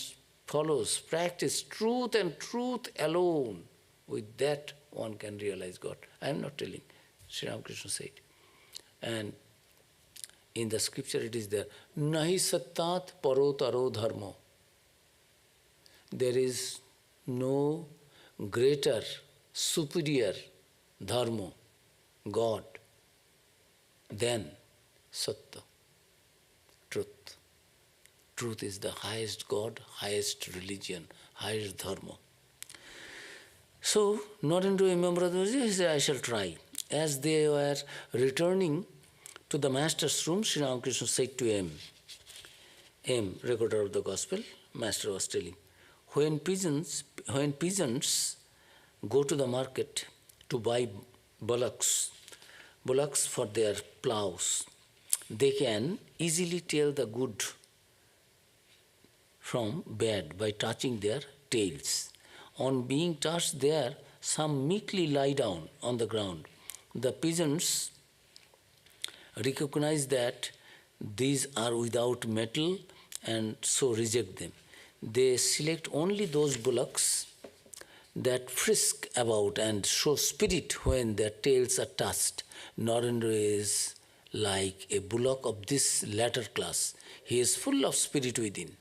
follows, practice truth and truth alone, with that one can realize God. I am not telling, Sri Ramakrishna said. And in the scripture it is there, Nahi sattat parotaro dharmo. There is no greater, superior dharma, God, than satta, truth. Truth is the highest God, highest religion, highest dharma. So, Narendra, a member of the he said, I shall try. As they were returning to the master's room, Sri Ramakrishna said to M, recorder of the gospel, master was telling, when peasants go to the market to buy bullocks for their plows, they can easily tell the good from bad by touching their tails. On being touched there, some meekly lie down on the ground. The peasants recognize that these are without mettle and so reject them. They select only those bullocks that frisk about and show spirit when their tails are touched. Narendra is like a bullock of this latter class. He is full of spirit within.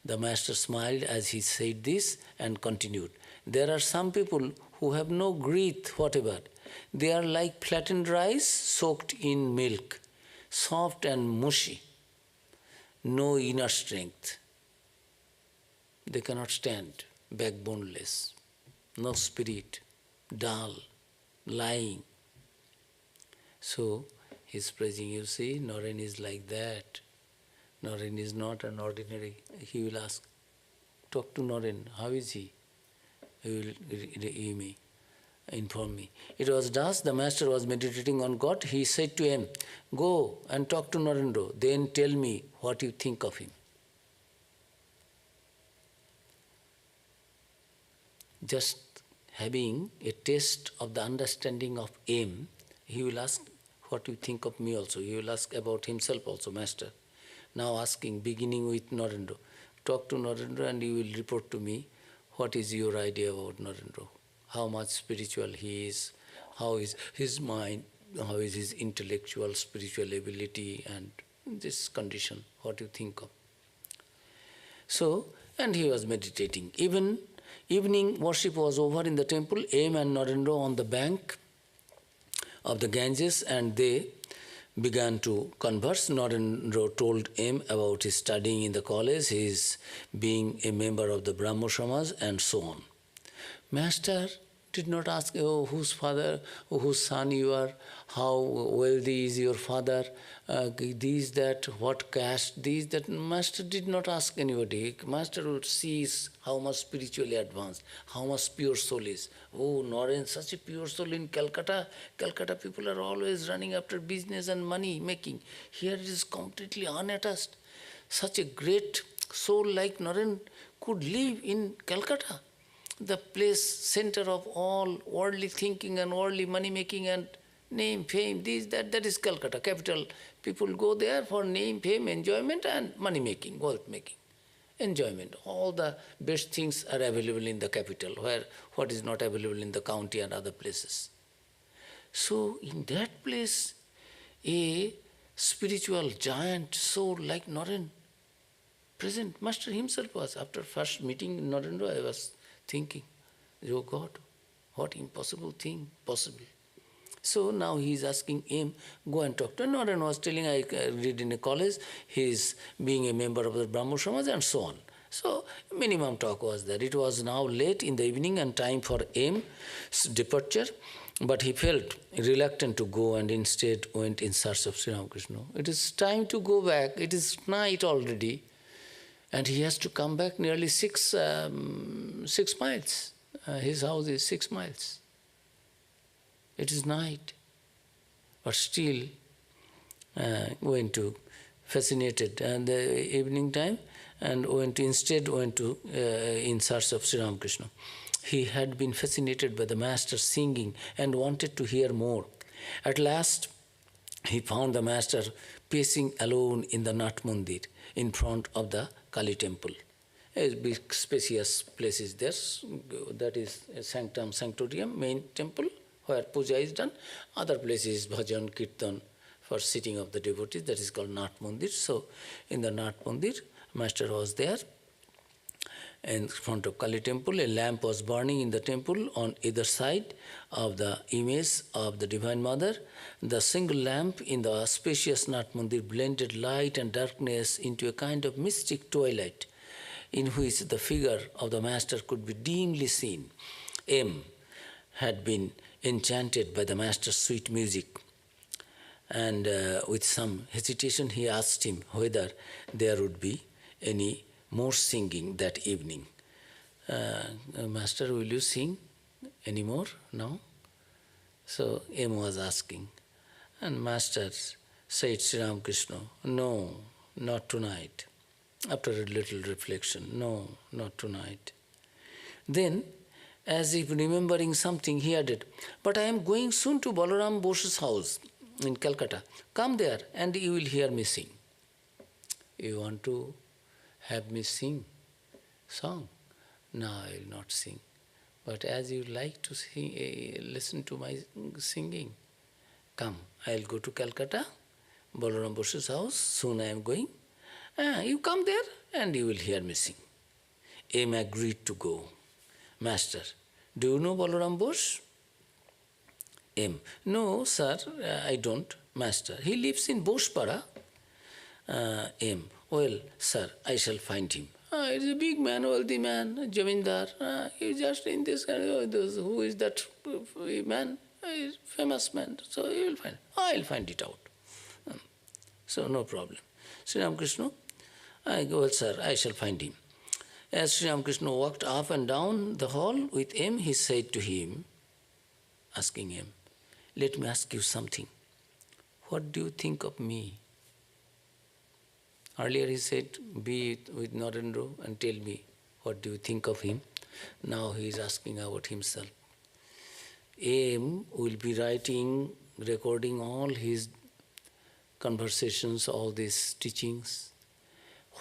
The master smiled as he said this and continued. There are some people who have no grit whatever. They are like flattened rice soaked in milk, soft and mushy, no inner strength. They cannot stand, backboneless, no spirit, dull, lying. So he's praising, you see, Narayan is like that. Narayan is not an ordinary. He will ask, talk to Narayan, how is he? He may inform me. It was thus the master was meditating on God. He said to him, go and talk to Narendra, then tell me what you think of him. Just having a taste of the understanding of M, he will ask what you think of me also. He will ask about himself also, master. Now asking, beginning with Narendra, talk to Narendra and you will report to me what is your idea about Narendra, how much spiritual he is, how is his mind, how is his intellectual, spiritual ability and this condition, what you think of. So, and he was meditating. Even evening worship was over in the temple, M and Narendra on the bank of the Ganges and they began to converse. Narendra told M about his studying in the college, his being a member of the Brahmo Samaj and so on. Master did not ask, oh, whose father, oh, whose son you are, how wealthy is your father, these, that, what caste, these, that. Master did not ask anybody. Master would see how much spiritually advanced, how much pure soul is. Oh, Narayan, such a pure soul in Calcutta. Calcutta people are always running after business and money making. Here it is completely unattached. Such a great soul like Narayan could live in Calcutta, the place, center of all worldly thinking and worldly money making and name, fame, this, that is Calcutta, capital. People go there for name, fame, enjoyment and money making, wealth making, enjoyment. All the best things are available in the capital, where what is not available in the county and other places. So in that place, a spiritual giant soul like Narayan present. Master himself was. After first meeting Narendra, I was thinking, oh God, what impossible thing possible. So now he is asking him, go and talk to him. Narayan was telling, I read in a college, he is being a member of the Brahmo Samaj and so on. So minimum talk was there. It was now late in the evening and time for M's departure, but he felt reluctant to go and instead went in search of Sri Ramakrishna. It is time to go back. It is night already. And he has to come back nearly 6 miles. His house is 6 miles. It is night. But still going to fascinated. And the evening time, and instead went to in search of Sri Ramakrishna. He had been fascinated by the master singing and wanted to hear more. At last, he found the master pacing alone in the Nat Mandir in front of the Kali temple. A big spacious place is there, that is sanctum sanctorium, main temple, where puja is done. Other place is bhajan, kirtan, for sitting of the devotees, that is called Nat Mandir. So, in the Nat Mandir, master was there. In front of Kali temple, a lamp was burning in the temple on either side of the image of the Divine Mother. The single lamp in the spacious Nat Mandir blended light and darkness into a kind of mystic twilight, in which the figure of the master could be dimly seen. M had been enchanted by the master's sweet music, and with some hesitation he asked him whether there would be any more singing that evening. Master, will you sing any more now? So M was asking, and Master said, Sri Ramakrishna, no, not tonight. After a little reflection, no, not tonight. Then, as if remembering something, he added, but I am going soon to Balaram Bose's house in Calcutta. Come there and you will hear me sing. You want to have me sing song? No, I will not sing. But as you like to sing, listen to my singing, come, I will go to Calcutta, Balaram Bose's house, soon I am going. You come there and you will hear me sing. M agreed to go. Master, do you know Balaram Bose? M, no, sir, I don't. Master, he lives in Bosepara. M, well, sir, I shall find him. It's a big man, wealthy man, Jamindar. He's just in this kind of, who is that man? He's a famous man, so you will find. I'll find it out. So no problem. Sri Ramakrishna, well, sir, I shall find him. As Sri Ramakrishna walked up and down the hall with him, he said to him, asking him, let me ask you something. What do you think of me? Earlier he said, be with Narendra and tell me, what do you think of him? Now he is asking about himself. M will be writing, recording all his conversations, all these teachings.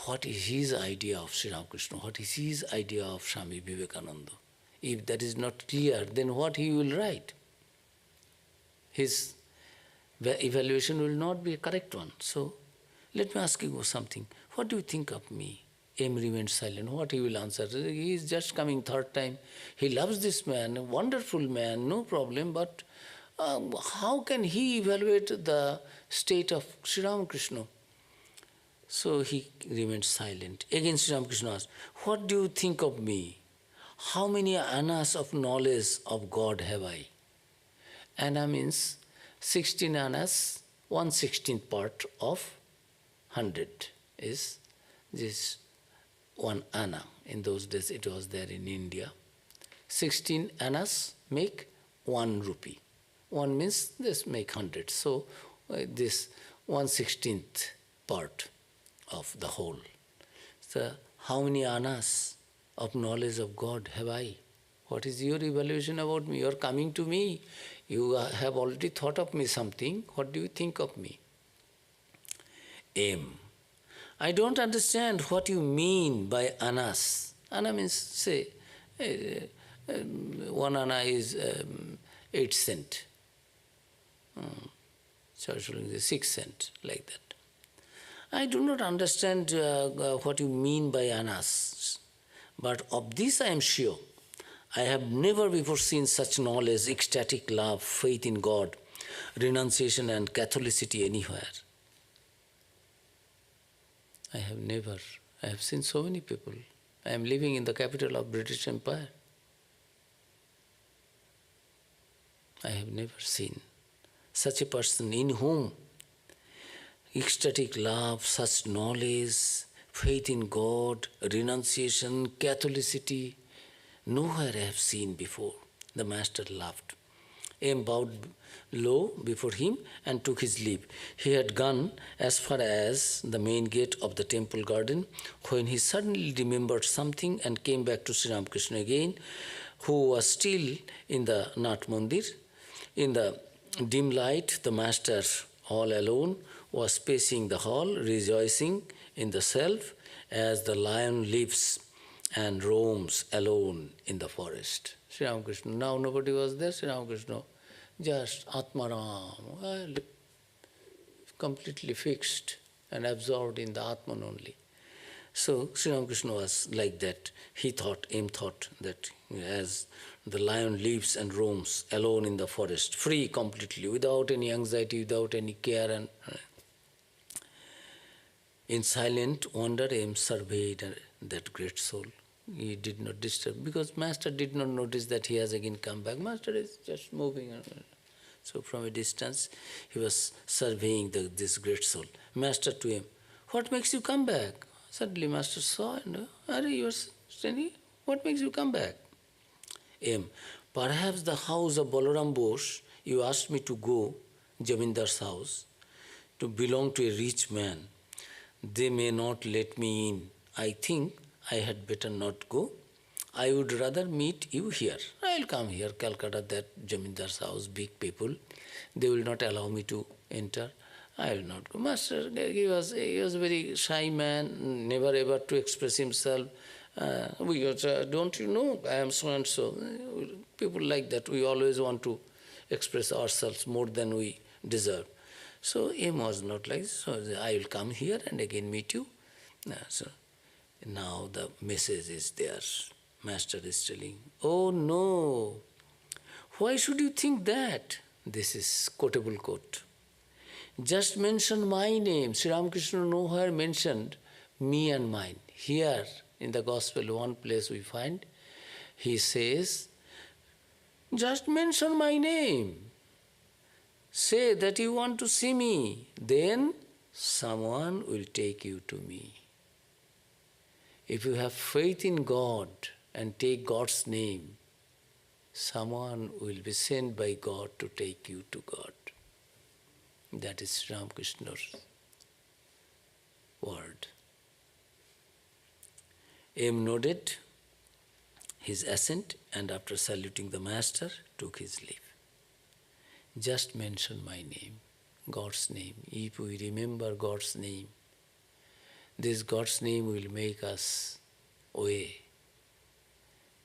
What is his idea of Sri Ramakrishna? What is his idea of Swami Vivekananda? If that is not clear, then what he will write? His evaluation will not be a correct one. So, let me ask you something. What do you think of me? M remained silent. What he will answer? He is just coming third time. He loves this man, a wonderful man, no problem, but how can he evaluate the state of Sri Ramakrishna? So he remained silent. Again Sri Ramakrishna asked, what do you think of me? How many annas of knowledge of God have I? Anna means 16 annas, 1/16th part of 100 is this one anna. In those days it was there in India. 16 annas make 1 rupee. 1 means this make 100. So this 1/16th part of the whole. So how many annas of knowledge of God have I? What is your evaluation about me? You are coming to me. You have already thought of me something. What do you think of me? M. I don't understand what you mean by annas. Anna means, say, 1 anna is 8 cent. So 6 cent, like that. I do not understand what you mean by annas, but of this I am sure. I have never before seen such knowledge, ecstatic love, faith in God, renunciation and Catholicity anywhere. I have seen so many people. I am living in the capital of British Empire. I have never seen such a person in whom ecstatic love, such knowledge, faith in God, renunciation, Catholicity, nowhere I have seen before. The Master laughed. M bowed low before him and took his leave. He had gone as far as the main gate of the temple garden when he suddenly remembered something and came back to Sri Ramakrishna again, who was still in the Nath Mandir. In the dim light, the master, all alone, was pacing the hall, rejoicing in the self as the lion lives and roams alone in the forest. Sri Ramakrishna, now nobody was there, Sri Ramakrishna, just Atmaram, completely fixed and absorbed in the Atman only. So Sri Ramakrishna was like that. He thought, M thought that as the lion lives and roams alone in the forest, free completely, without any anxiety, without any care, and in silent wonder, M surveyed that great soul. He did not disturb, because Master did not notice that he has again come back. Master is just moving. So from a distance, he was surveying this great soul. Master to him, what makes you come back? Suddenly Master saw and, you are standing, what makes you come back? M, perhaps the house of Balaram Bose, you asked me to go, Jamindar's house, to belong to a rich man. They may not let me in. I think I had better not go. I would rather meet you here. I'll come here, Calcutta, that Jamindar's house, big people. They will not allow me to enter. I will not go. Master, he was a very shy man, never ever to express himself. Don't you know, I am so and so. People like that, we always want to express ourselves more than we deserve. So M was not like this. So I will come here and again meet you. So now the message is there. Master is telling, oh no, why should you think that? This is quotable quote. Just mention my name. Sri Ramakrishna nowhere mentioned me and mine. Here in the Gospel, one place we find, he says, just mention my name. Say that you want to see me. Then someone will take you to me. If you have faith in God and take God's name, someone will be sent by God to take you to God. That is Sri Ramakrishna's word. M nodded his assent and after saluting the Master, took his leave. Just mention my name, God's name. If we remember God's name, this God's name will make us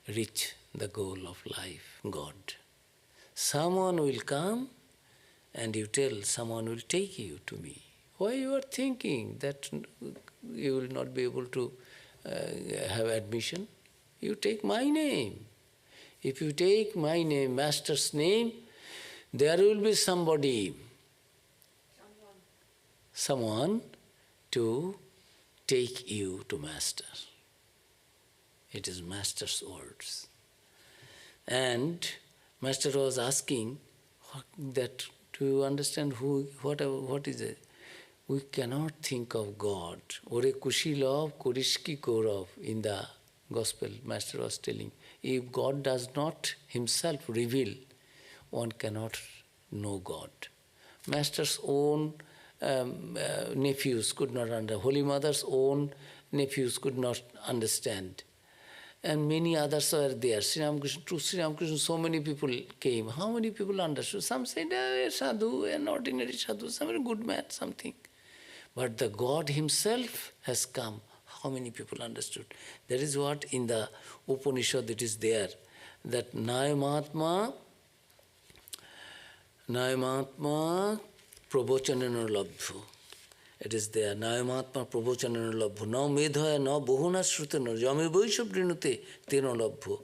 reach the goal of life, God. Someone will come and you tell, someone will take you to me. Why you are thinking that you will not be able to have admission? You take my name. If you take my name, Master's name, there will be someone to take you to Master. It is Master's words. And Master was asking that, do you understand what is it? We cannot think of God. Ore kushi love, korishki korov. In the Gospel, Master was telling, if God does not himself reveal, one cannot know God. Master's own nephews could not understand. Holy Mother's own nephews could not understand. And many others were there. To Sri Ramakrishna, so many people came. How many people understood? Some said, a sadhu, an ordinary sadhu, some a good man, something. But the God himself has come. How many people understood? That is what in the Upanishad it is there, that Nayamatma pravochanana labdho. It is there, Nayamatma pravochanana labdho. Na medhaya na bohuna shrutana jame vaisha prinute tena labdho.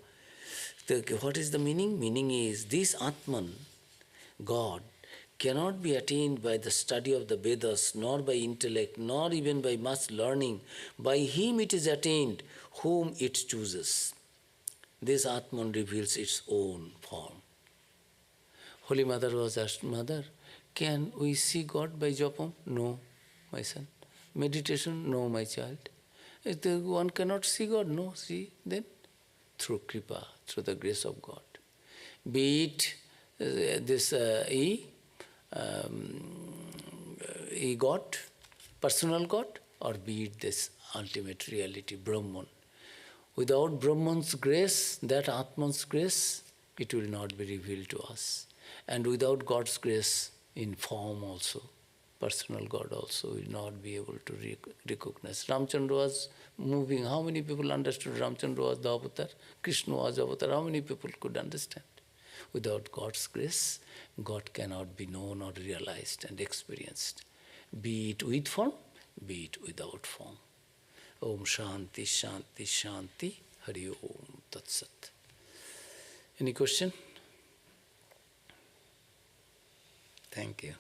What is the meaning? Meaning is this Atman, God, cannot be attained by the study of the Vedas, nor by intellect, nor even by much learning. By him it is attained whom it chooses. This Atman reveals its own form. Holy Mother was asked, Mother, can we see God by japam? No, my son. Meditation? No, my child. If one cannot see God, no, see, then through kripa, through the grace of God. Be it God, personal God, or be it this ultimate reality, Brahman. Without Brahman's grace, that Atman's grace, it will not be revealed to us. And without God's grace in form also, personal God also will not be able to recognize. Ramchandra was moving. How many people understood Ramchandra was the avatar? Krishna was the avatar. How many people could understand? Without God's grace, God cannot be known or realized and experienced. Be it with form, be it without form. Om Shanti, Shanti, Shanti. Hari Om Tat Sat. Any question? Thank you.